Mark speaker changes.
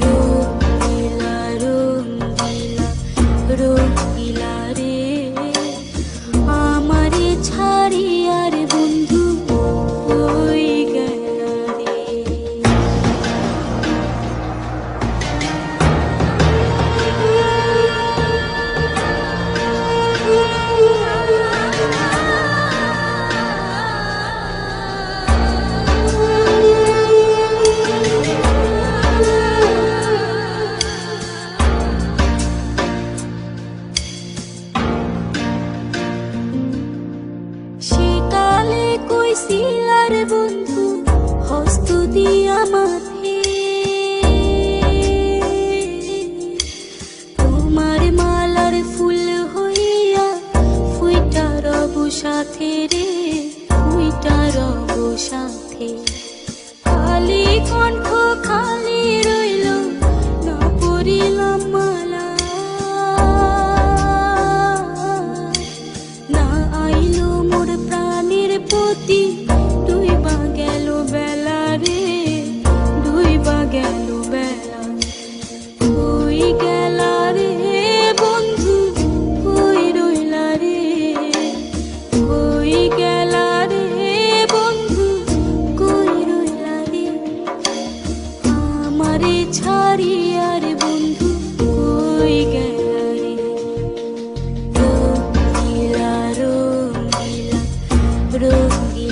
Speaker 1: রঙ্গিলা রঙ্গিলা রঙ্গিলা রে আমারে ছাড়িয়ার বন্ধু কই গেলা রে। সেকালে কইছিলার বন্ধু হস্ত দিয়া মাথে তোমার মালার ফুল হইয়া ফুইটা রব সাথে রে ফুইটা রব সাথে। খালি কণ্ঠ খালি রইল না পড়িলাম মালা না আইলো মোর প্রাণের প্রতি ডুইবা গেল বেলা রে ডুইবা গেল বেলা। কই গেলা রে বন্ধু কই রইলা রে কই গেলা রে বন্ধু কই রইলা রে আমারে ছাড়িয়ার বন্ধু কই গেলা রে। রঙ্গিলা রঙ্গিলা রঙ্গিলা